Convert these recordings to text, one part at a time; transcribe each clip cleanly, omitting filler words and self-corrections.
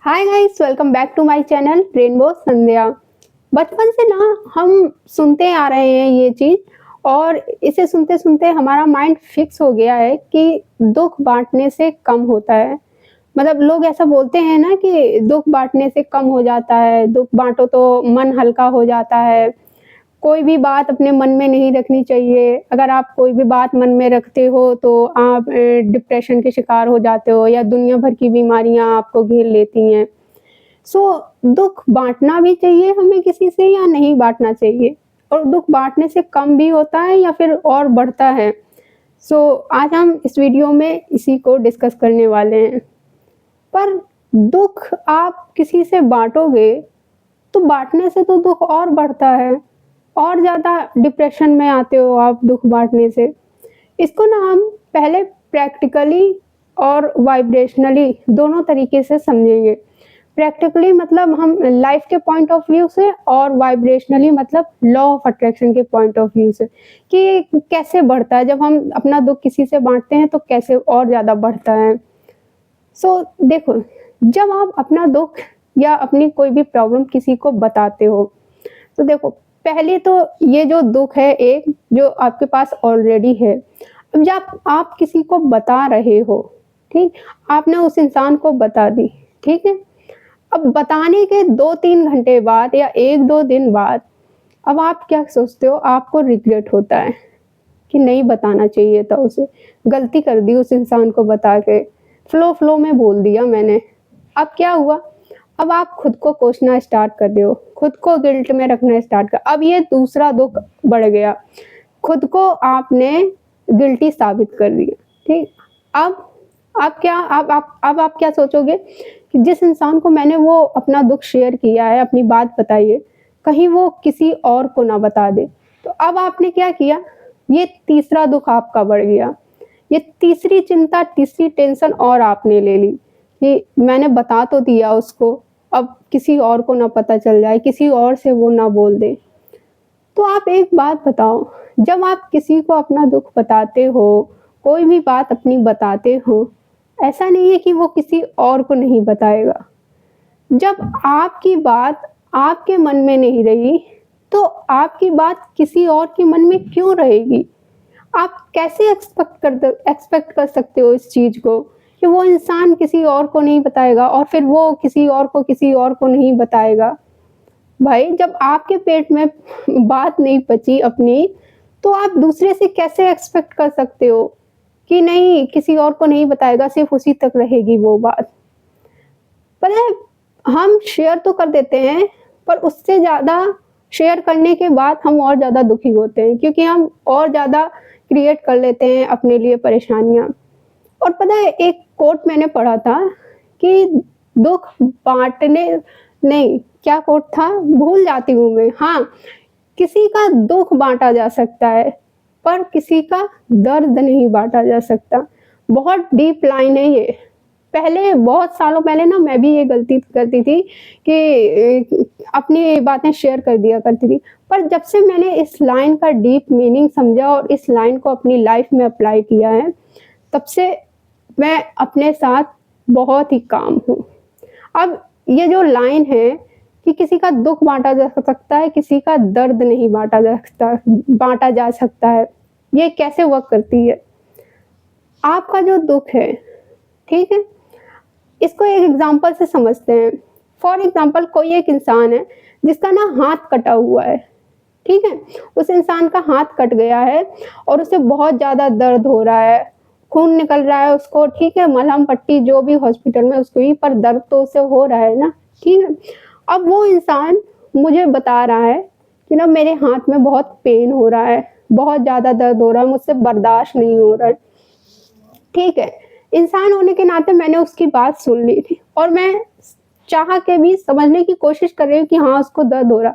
Hi guys, welcome back to my channel rainbow Sandhya. बचपन से ना हम सुनते आ रहे हैं ये चीज़, और इसे सुनते-सुनते हमारा माइंड फिक्स हो गया है कि दुःख बाँटने से कम होता है। मतलब लोग ऐसा बोलते हैं ना कि दुःख बाँटने से कम हो जाता है, दुःख बाँटो तो मन हल्का हो जाता है। कोई भी बात अपने मन में नहीं रखनी चाहिए। अगर आप कोई भी बात मन में रखते हो तो आप डिप्रेशन के शिकार हो जाते हो या दुनिया भर की बीमारियाँ आपको घेर लेती हैं। सो दुःख बाँटना भी चाहिए हमें किसी से या नहीं बाँटना चाहिए? और दुःख बाँटने से कम भी होता है या फिर और बढ़ता है? आज हम इस वीडियो में इसी को डिस्कस करने वाले हैं। पर दुःख आप किसी से बाँटोगे, तो बाँटने से तो दुःख और बढ़ता है, और ज़्यादा डिप्रेशन में आते हो आप दुःख बाँटने से। इसको ना हम पहले प्रैक्टिकली और वाइब्रेशनली दोनों तरीके से समझेंगे। प्रैक्टिकली मतलब हम लाइफ के पॉइंट ऑफ व्यू से, और वाइब्रेशनली मतलब लॉ ऑफ अट्रैक्शन के पॉइंट ऑफ व्यू से कि कैसे बढ़ता है जब हम अपना दुःख किसी से बाँटते हैं तो कैसे और ज़्यादा बढ़ता है। देखो, जब आप अपना दुःख या अपनी कोई भी प्रॉब्लम किसी को बताते हो, तो देखो, पहले तो ये जो दुःख है एक जो आपके पास ऑलरेडी है। अब जब आप किसी को बता रहे हो, ठीक? आपने उस इंसान को बता दी, ठीक है? अब बताने के 2-3 घंटे बाद या 1-2 दिन बाद अब आप क्या सोचते हो? आपको रिग्रेट होता है कि नहीं बताना चाहिए था उसे, गलती कर दी उस इंसान को बता के, फ्लो में बोल दिया मैंने। अब क्या हुआ? अब आप खुद को कोसना स्टार्ट कर रहे हो, खुद को गिल्ट में रखना स्टार्ट कर, अब ये दूसरा दुःख बढ़ गया। खुद को आपने गिल्टी साबित कर दिया, ठीक? अब आप क्या अब आप क्या सोचोगे कि जिस इंसान को मैंने वो अपना दुःख शेयर किया है, अपनी बात बताई है, कहीं वो किसी और को ना बता दे। तो अब आपने क्या किया? ये तीसरा दुःख आपका बढ़ गया। ये तीसरी चिंता, तीसरी टेंशन और आपने ले ली कि मैंने बता तो दिया उसको, अब किसी और को ना पता चल जाए, किसी और से वो ना बोल दे। तो आप एक बात बताओ, जब आप किसी को अपना दुःख बताते हो, कोई भी बात अपनी बताते हो, ऐसा नहीं है कि वो किसी और को नहीं बताएगा। जब आपकी बात आपके मन में नहीं रही, तो आपकी बात किसी और के मन में क्यों रहेगी? आप कैसे एक्सपेक्ट कर सकते हो इस चीज़ को कि वो इंसान किसी और को नहीं बताएगा और फिर वो किसी और को नहीं बताएगा? भाई, जब आपके पेट में बात नहीं पची अपनी, तो आप दूसरे से कैसे एक्सपेक्ट कर सकते हो कि नहीं किसी और को नहीं बताएगा, सिर्फ़ उसी तक रहेगी वो बात। पता है, हम शेयर तो कर देते हैं, पर उससे ज़्यादा शेयर करने के बाद हम और ज़्यादा दुखी होते हैं, क्योंकि हम और ज़्यादा क्रिएट कर लेते हैं अपने लिए परेशानियाँ। और पता है, एक कोट मैंने पढ़ा था कि दुःख बाँटने नहीं, क्या कोट था? भूल जाती हूँ मैं। हाँ, किसी का दुःख बाँटा जा सकता है, पर किसी का दर्द नहीं बाँटा जा सकता। बहुत डीप लाइन है ये। पहले बहुत सालों पहले ना मैं भी ये गलती करती थी कि अपनी बातें शेयर कर दिया करती थी। पर जब से मैंने इस लाइन का डीप मीनिंग समझा और इस लाइन को अपनी लाइफ़ में अप्लाई किया है, तब से मैं अपने साथ बहुत ही काम हूँ। अब ये जो लाइन है कि किसी का दुःख बाँटा जा सकता है, किसी का दर्द नहीं बाँटा जा सकता है। ये कैसे वर्क करती है? आपका जो दुःख है, ठीक है? इसको एक एग्ज़ाम्पल से समझते हैं। फॉर एग्ज़ाम्पल, कोई एक इंसान है जिसका ना हाथ कटा हुआ है, ठीक है? उस इंसान का हाथ कट गया है और उसे बहुत ज़्यादा दर्द हो रहा है, खून निकल रहा है उसको, ठीक है? मलहम-पट्टी जो भी हॉस्पिटल में उसको हुई, पर दर्द तो उसे हो रहा है ना, ठीक है? अब वो इंसान मुझे बता रहा है कि ना मेरे हाथ में बहुत पेन हो रहा है, बहुत ज़्यादा दर्द हो रहा है, मुझसे बर्दाश्त नहीं हो रहा है, ठीक है? इंसान होने के नाते मैंने उसकी बात सुन ली थी और मैं चाह के भी समझने की कोशिश कर रही हूँ कि हाँ, उसको दर्द हो रहा,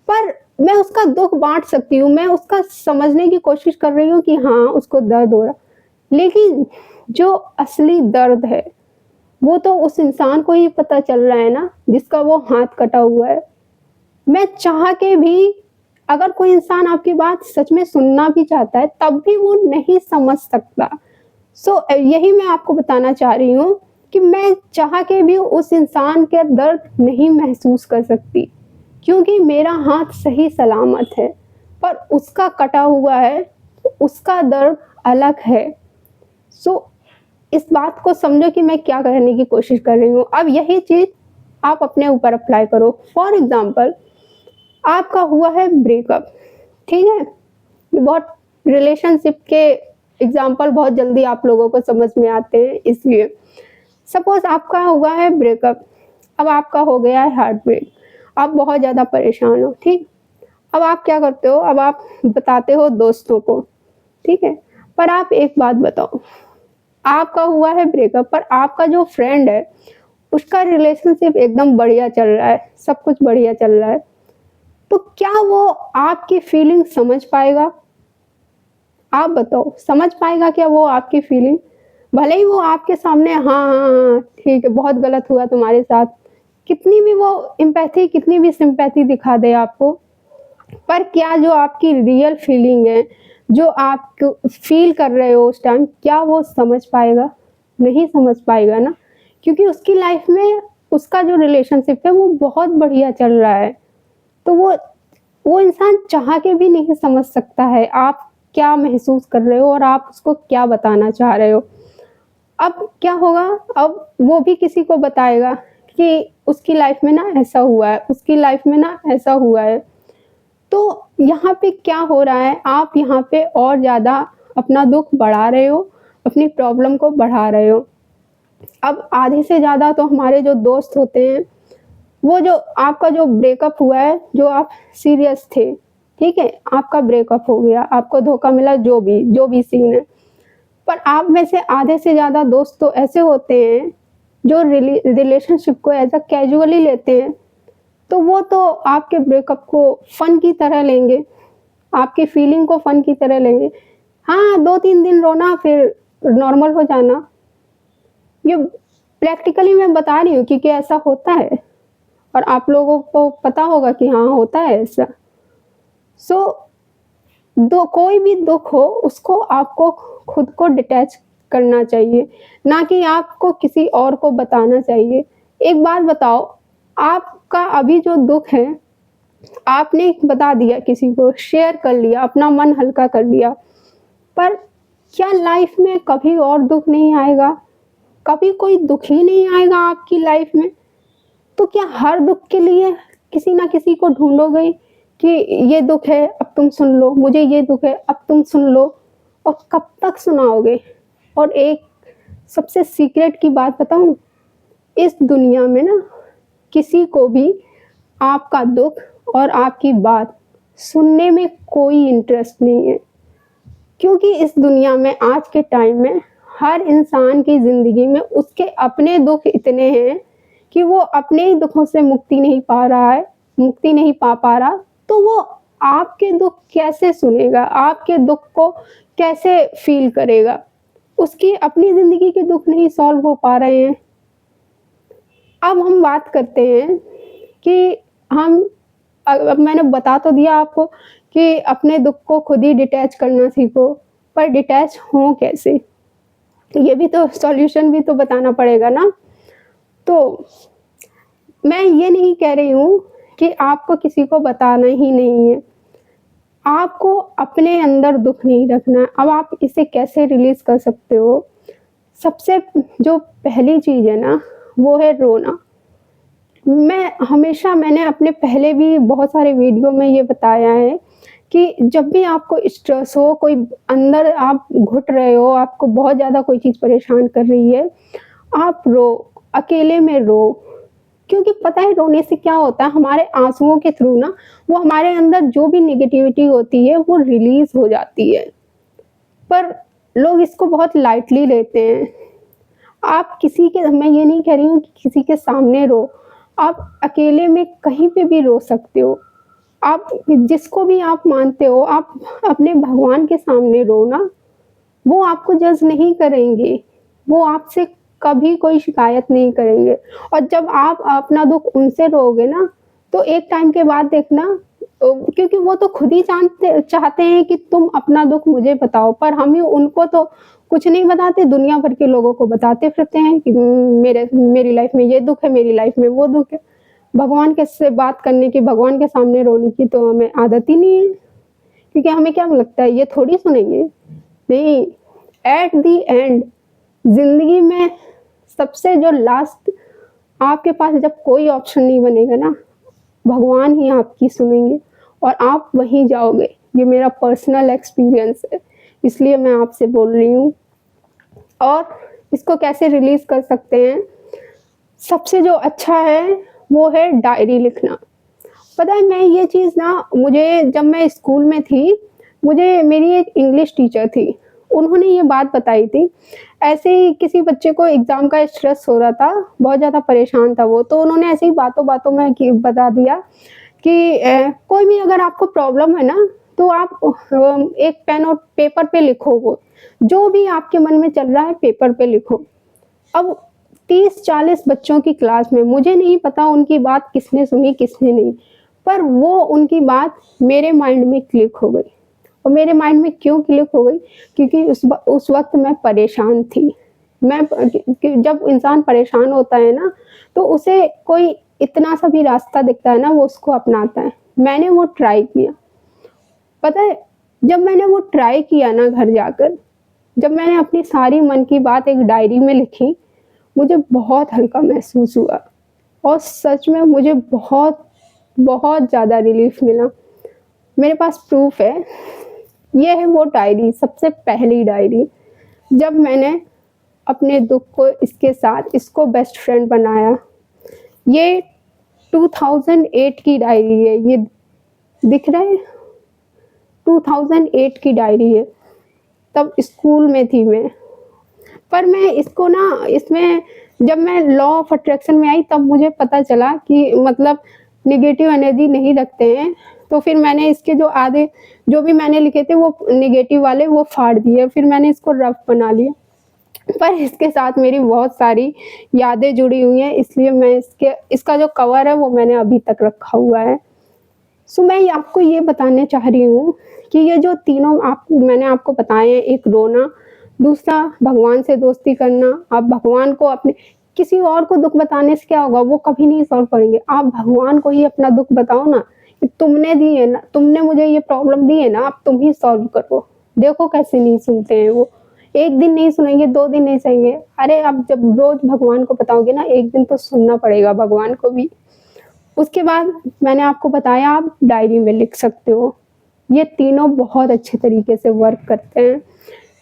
पर मैं उसका दुःख बाँट सकती हूँ, मैं उसका समझने की कोशिश कर रही हूँ कि हाँ, उसको दर्द हो रहा। लेकिन जो असली दर्द है, वो तो उस इंसान को ही पता चल रहा है ना, जिसका वो हाथ कटा हुआ है। मैं चाह के भी, अगर कोई इंसान आपकी बात सच में सुनना भी चाहता है, तब भी वो नहीं समझ सकता। यही मैं आपको बताना चाह रही हूँ कि मैं चाह के भी उस इंसान के दर्द नहीं महसूस कर सकती, क्योंकि मेरा हाथ सही सलामत है, पर उसका कटा हुआ है, तो उसका दर्द अलग है। सो इस बात को समझो कि मैं क्या करने की कोशिश कर रही हूँ। अब यही चीज़ आप अपने ऊपर अप्लाई करो। फॉर एग्ज़ाम्पल, आपका हुआ है ब्रेकअप, ठीक है? ये बहुत रिलेशनशिप के एग्ज़ाम्पल बहुत जल्दी आप लोगों को समझ में आते हैं, इसलिए। सपोज़ आपका हुआ है ब्रेकअप, अब आपका हो गया है हार्ट ब्रेक, आप बहुत ज़्यादा परेशान हो, ठीक? अब आप क्या करते हो, अब आप बताते हो दोस्तों को, ठीक है? पर आप एक बात बताओ, आपका हुआ है ब्रेकअप, पर आपका जो फ्रेंड है, उसका रिलेशनशिप एकदम बढ़िया चल रहा है, सब कुछ बढ़िया चल रहा है, तो क्या वो आपकी फीलिंग समझ पाएगा? आप बताओ, समझ पाएगा क्या वो आपकी फीलिंग? भले ही वो आपके सामने हाँ, हाँ, हाँ, ठीक है, बहुत गलत हुआ तुम्हारे साथ, कितनी भी वो एम्पैथी, कितनी भी सिम्पैथी दिखा दे आपको, पर क्या जो आपकी रियल फीलिंग है, जो आप फील कर रहे हो उस टाइम, क्या वो समझ पाएगा? नहीं समझ पाएगा ना, क्योंकि उसकी लाइफ में उसका जो रिलेशनशिप है वो बहुत बढ़िया चल रहा है। तो वो इंसान चाह के भी नहीं समझ सकता है आप क्या महसूस कर रहे हो और आप उसको क्या बताना चाह रहे हो। अब क्या होगा, अब वो भी किसी को बताएगा कि उसकी लाइफ में ना ऐसा हुआ है, उसकी लाइफ में ना ऐसा हुआ है। तो यहाँ पे क्या हो रहा है, आप यहाँ पे और ज़्यादा अपना दुःख बढ़ा रहे हो, अपनी प्रॉब्लम को बढ़ा रहे हो। अब आधे से ज़्यादा तो हमारे जो दोस्त होते हैं, वो जो आपका जो ब्रेकअप हुआ है, जो आप सीरियस थे, ठीक है? आपका ब्रेकअप हो गया, आपको धोखा मिला, जो भी सीन है। पर आप में से आधे से ज़्यादा दोस्त तो ऐसे होते हैं, जो रिलेशनशिप को एज़ अ कैजुअली लेते हैं। तो वो तो आपके ब्रेकअप को फ़न की तरह लेंगे, आपकी फीलिंग को फ़न की तरह लेंगे। हाँ, 2-3 दिन रोना, फिर नॉर्मल हो जाना। ये प्रैक्टिकली मैं बता रही हूँ क्योंकि ऐसा होता है और आप लोगों को पता होगा कि हाँ, होता है ऐसा। सो कोई भी दुःख हो, उसको आपको खुद को डिटैच करना चाहिए, ना कि आपको किसी और को बताना चाहिए। एक बात बताओ, आपका अभी जो दुःख है, आपने बता दिया किसी को, शेयर कर लिया, अपना मन हल्का कर लिया, पर क्या लाइफ में कभी और दुःख नहीं आएगा? कभी कोई दुःख ही नहीं आएगा आपकी लाइफ में? तो क्या हर दुःख के लिए किसी ना किसी को ढूँढोगे कि ये दुःख है, अब तुम सुन लो, मुझे ये दुःख है, अब तुम सुन लो, और कब तक सुनाओगे? और एक सबसे सीक्रेट की बात बताऊँ, इस दुनिया में ना किसी को भी आपका दुःख और आपकी बात सुनने में कोई इंटरेस्ट नहीं है, क्योंकि इस दुनिया में आज के टाइम में हर इंसान की ज़िंदगी में उसके अपने दुःख इतने हैं कि वो अपने ही दुखों से मुक्ति नहीं पा रहा, तो वो आपके दुःख कैसे सुनेगा? आपके दुःख को कैसे फ़ील करेगा? उसकी अपनी ज़िंदगी के दुःख नहीं सॉल्व हो पा रहे हैं। अब हम बात करते हैं कि हम अब मैंने बता तो दिया आपको कि अपने दुःख को खुद ही डिटैच करना सीखो, पर डिटैच हों कैसे? ये भी तो सॉल्यूशन भी तो बताना पड़ेगा ना। तो मैं ये नहीं कह रही हूँ कि आपको किसी को बताना ही नहीं है। आपको अपने अंदर दुःख नहीं रखना है। अब आप इसे कैसे रिलीज़ कर सकते हो? सबसे जो पहली चीज़ है ना, वो है रोना। मैंने अपने पहले भी बहुत सारे वीडियो में ये बताया है कि जब भी आपको स्ट्रेस हो, कोई अंदर आप घुट रहे हो, आपको बहुत ज़्यादा कोई चीज़ परेशान कर रही है, आप रो, अकेले में रो। क्योंकि पता है रोने से क्या होता है, हमारे आँसुओं के थ्रू ना वो हमारे अंदर जो भी नेगेटिविटी होती है वो रिलीज़ हो जाती है। पर लोग इसको बहुत लाइटली लेते हैं। आप किसी के मैं ये नहीं कह रही हूँ कि किसी के सामने रो, आप अकेले में कहीं पे भी रो सकते हो। आप जिसको भी आप मानते हो, आप अपने भगवान के सामने रो ना, वो आपको जज नहीं करेंगे, वो आपसे कभी कोई शिकायत नहीं करेंगे। और जब आप अपना दुःख उनसे रोओगे ना, तो एक टाइम के बाद देखना, क्योंकि वो तो खुद ही चाहते हैं कि तुम अपना दुःख मुझे बताओ, पर हम ही उनको तो कुछ नहीं बताते, दुनिया भर के लोगों को बताते फिरते हैं कि मेरी लाइफ में ये दुःख है, मेरी लाइफ में वो दुःख है। भगवान के से बात करने की, भगवान के सामने रोने की तो हमें आदत ही नहीं है, क्योंकि हमें क्या लगता है ये थोड़ी सुनेंगे। नहीं, एट द एंड ज़िंदगी में सबसे जो लास्ट आपके पास जब कोई ऑप्शन नहीं बनेगा ना, भगवान ही आपकी सुनेंगे और आप वहीं जाओगे। ये मेरा पर्सनल एक्सपीरियंस है, इसलिए मैं आपसे बोल रही हूँ। और इसको कैसे रिलीज़ कर सकते हैं? सबसे जो अच्छा है वो है डायरी लिखना। पता है, मैं ये चीज़ ना, मुझे जब मैं स्कूल में थी, मुझे मेरी एक इंग्लिश टीचर थी, उन्होंने ये बात बताई थी। ऐसे ही किसी बच्चे को एग्ज़ाम का स्ट्रेस हो रहा था, बहुत ज़्यादा परेशान था वो, तो उन्होंने ऐसे ही बातों-बातों में कि बता दिया कि कोई भी अगर आपको प्रॉब्लम है ना, तो आप एक पेन और पेपर पे लिखो वो, जो भी आपके मन में चल रहा है पेपर पे लिखो। अब 30-40 बच्चों की क्लास में मुझे नहीं पता उनकी बात किसने सुनी, किसने नहीं, पर वो उनकी बात मेरे माइंड में क्लिक हो गई। और मेरे माइंड में क्यों क्लिक हो गई? क्योंकि उस वक़्त मैं परेशान थी। मैं जब इंसान परेशान होता है ना, तो उसे कोई इतना सा भी रास्ता दिखता है ना, वो उसको अपनाता है। मैंने वो ट्राई किया। पता है, जब मैंने वो ट्राई किया ना घर जाकर, जब मैंने अपनी सारी मन की बात एक डायरी में लिखी, मुझे बहुत हल्का महसूस हुआ और सच में मुझे बहुत, बहुत ज़्यादा रिलीफ़ मिला। मेरे पास प्रूफ़ है, ये है वो डायरी, सबसे पहली डायरी। जब मैंने अपने दुःख को इसके साथ, इसको बेस्ट फ्रेंड बनाया। ये 2008 की डायरी है, ये दिख रहा है? 2008 की डायरी है, तब स्कूल में थी मैं। पर मैं इसको ना, इसमें जब मैं लॉ ऑफ अट्रैक्शन में आई तब मुझे पता चला कि मतलब नेगेटिव एनर्जी नहीं रखते हैं, तो फिर मैंने इसके जो आधे जो भी मैंने लिखे थे वो नेगेटिव वाले वो फाड़ दिए, फिर मैंने इसको रफ बना लिया। पर इसके साथ मेरी बहुत सारी यादें जुड़ी हुई हैं, इसलिए मैं इसका जो कवर है वो मैंने अभी तक रखा हुआ है। सो मैं आपको ये बताने चाह रही हूँ कि ये जो तीनों मैंने आपको बताए हैं, एक रोना, दूसरा भगवान से दोस्ती करना। आप भगवान को अपने, किसी और को दुःख बताने से क्या होगा, वो कभी नहीं सॉल्व करेंगे। आप भगवान को ही अपना दुःख बताओ ना, कि तुमने दी है ना, तुमने मुझे ये प्रॉब्लम दी है ना, अब तुम ही सॉल्व करो। देखो कैसे नहीं सुनते हैं वो। 1 दिन नहीं सुनेंगे, 2 दिन नहीं सहेंगे। अरे आप जब रोज़ भगवान को बताओगे ना, 1 दिन तो सुनना पड़ेगा भगवान को भी। उसके बाद मैंने आपको बताया आप डायरी में लिख सकते हो। ये तीनों बहुत अच्छे तरीके से वर्क करते हैं।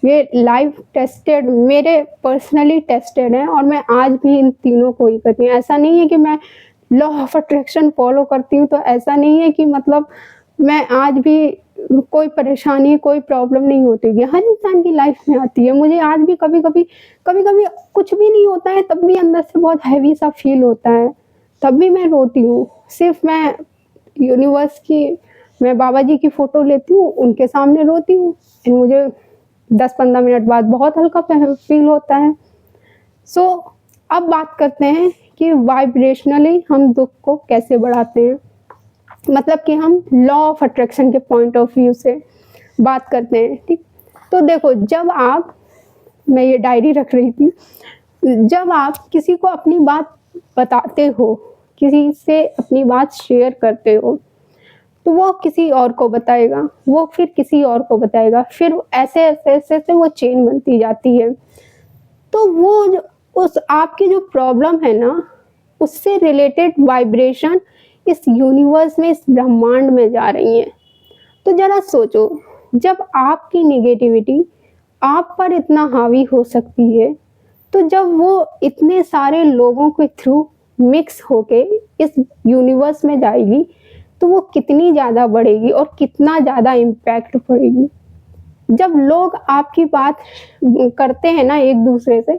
ये लाइव टेस्टेड, मेरे पर्सनली टेस्टेड हैं और मैं आज भी इन तीनों को ही करती हूँ। ऐसा नहीं है कि मैं लॉ ऑफ अट्रैक्शन फॉलो करती हूँ, तो ऐसा नहीं है कि मतलब मैं आज भी कोई परेशानी, कोई प्रॉब्लम नहीं होती है। हर इंसान की लाइफ में आती है। मुझे आज भी कभी-कभी कुछ भी नहीं होता है, तब भी अंदर से बहुत हैवी सा फ़ील होता है। तब भी मैं रोती हूँ। सिर्फ़ मैं यूनिवर्स की, मैं बाबा जी की फ़ोटो लेती हूँ, उनके सामने रोती हूँ। मुझे 10-15 मिनट बाद बहुत हल्का फ़ील होता है। सो अब बात करते हैं कि वाइब्रेशनली हम दुःख को कैसे बढ़ाते हैं। मतलब कि हम लॉ ऑफ अट्रैक्शन के पॉइंट ऑफ व्यू से बात करते हैं, ठीक? तो देखो, मैं ये डायरी रख रही थी, जब आप किसी को अपनी बात बताते हो, किसी से अपनी बात शेयर करते हो, तो वो किसी और को बताएगा, वो फिर किसी और को बताएगा, फिर ऐसे वो चेन बनती जाती है। तो वो जो उस आपकी जो प्रॉब्लम है ना, उससे रिलेटेड वाइब्रेशन इस यूनिवर्स में, इस ब्रह्मांड में जा रही हैं। तो ज़रा सोचो, जब आपकी नेगेटिविटी आप पर इतना हावी हो सकती है, तो जब वो इतने सारे लोगों के थ्रू मिक्स होके इस यूनिवर्स में जाएगी, तो वो कितनी ज़्यादा बढ़ेगी और कितना ज़्यादा इम्पैक्ट पड़ेगी। जब लोग आपकी बात करते हैं ना एक-दूसरे से,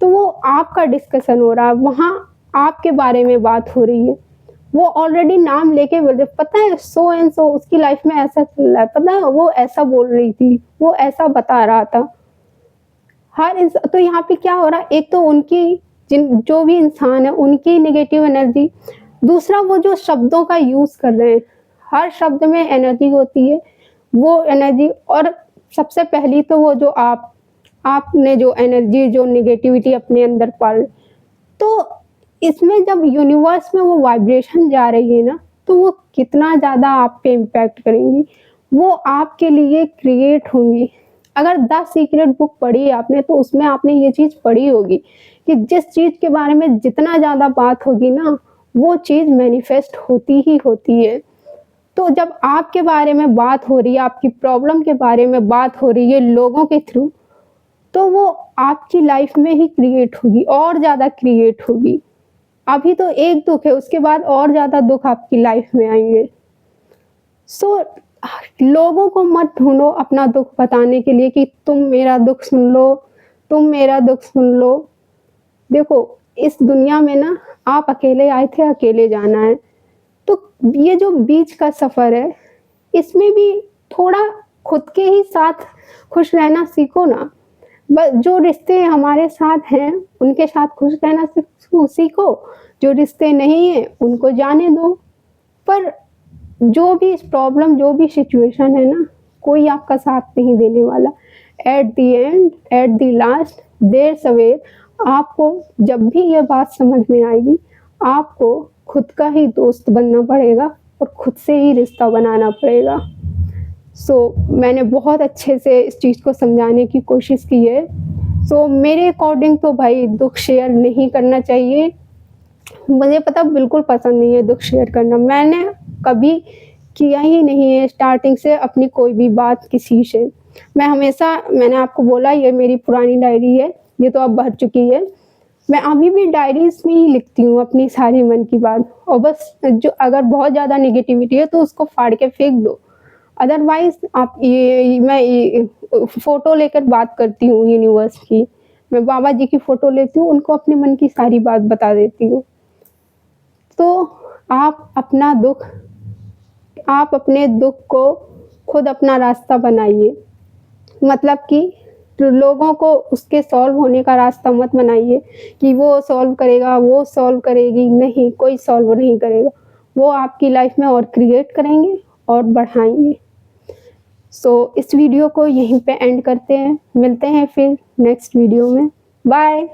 तो वो आपका डिस्कशन हो रहा है, वहाँ आपके बारे में बात हो रही है। वो ऑलरेडी नाम लेके बोलते, पता है सो एंड सो उसकी लाइफ में ऐसा चल रहा है, पता है वो ऐसा बोल रही थी, वो ऐसा बता रहा था। तो यहाँ पे क्या हो रहा है, एक तो उनकी जो भी इंसान है उनकी नेगेटिव एनर्जी, दूसरा वो जो शब्दों का यूज़ कर रहे हैं, हर शब्द में एनर्जी होती है, वो एनर्जी। और सबसे पहली तो वो जो आपने जो एनर्जी, जो नेगेटिविटी अपने अंदर पाल, तो इसमें जब यूनिवर्स में वो वाइब्रेशन जा रही है ना, तो वो कितना ज़्यादा आप पे इम्पैक्ट करेंगी, वो आपके लिए क्रिएट होंगी। अगर द सीक्रेट बुक पढ़ी है आपने, तो उसमें आपने ये चीज़ पढ़ी होगी कि जिस चीज़ के बारे में जितना ज़्यादा बात होगी ना, वो चीज़ मैनिफेस्ट होती ही होती है। तो जब आपके बारे में बात हो रही है, आपकी प्रॉब्लम के बारे में बात हो रही है लोगों के थ्रू, तो वो आपकी लाइफ में ही क्रिएट होगी और ज़्यादा क्रिएट होगी। अभी तो एक दुःख है, उसके बाद और ज़्यादा दुःख आपकी लाइफ में आएँगे। सो लोगों को मत ढूँढो अपना दुःख बताने के लिए कि तुम मेरा दुःख सुन लो, तुम मेरा दुःख सुन लो। देखो, इस दुनिया में ना आप अकेले आए थे, अकेले जाना है। तो ये जो बीच का सफ़र है, इसमें भी थोड़ा खुद के ही साथ खुश रहना सीखो ना। जो रिश्ते हमारे साथ हैं, उनके साथ खुश रहना सीखो, जो रिश्ते नहीं हैं, उनको जाने दो। पर जो भी प्रॉब्लम, जो भी सिचुएशन है ना, कोई आपका साथ नहीं देने वाला। At the end, at the last, देर सवेर, आपको जब भी ये बात समझ में आएगी, आपको खुद का ही दोस्त बनना पड़ेगा और खुद से ही रिश्ता बनाना पड़ेगा। मैंने बहुत अच्छे से इस चीज़ को समझाने की कोशिश की है। मेरे अकॉर्डिंग तो भाई दुःख शेयर नहीं करना चाहिए। मुझे पता बिल्कुल पसंद नहीं है दुःख शेयर करना। मैंने कभी किया ही नहीं है स्टार्टिंग से अपनी कोई भी बात किसी से। मैंने आपको बोला ये मेरी पुरानी डायरी है, ये तो अब भर चुकी है। मैं अभी भी डायरीज़ में ही लिखती हूँ अपनी सारी मन की बात, और बस जो अगर बहुत ज़्यादा नेगेटिविटी है तो उसको फाड़ के फेंक दो। अदरवाइज़ आप मैं फ़ोटो लेकर बात करती हूँ यूनिवर्स की। मैं बाबा जी की फ़ोटो लेती हूँ, उनको अपने मन की सारी बात बता देती हूँ। तो आप अपने दुःख को खुद अपना रास्ता बनाइए। मतलब कि लोगों को उसके सॉल्व होने का रास्ता मत बनाइए कि वो सॉल्व करेगा, वो सॉल्व करेगी, नहीं, कोई सॉल्व नहीं करेगा। वो आपकी लाइफ में और क्रिएट करेंगे और बढ़ाएँगे। इस वीडियो को यहीं पे एंड करते हैं। मिलते हैं फिर नेक्स्ट वीडियो में। बाय।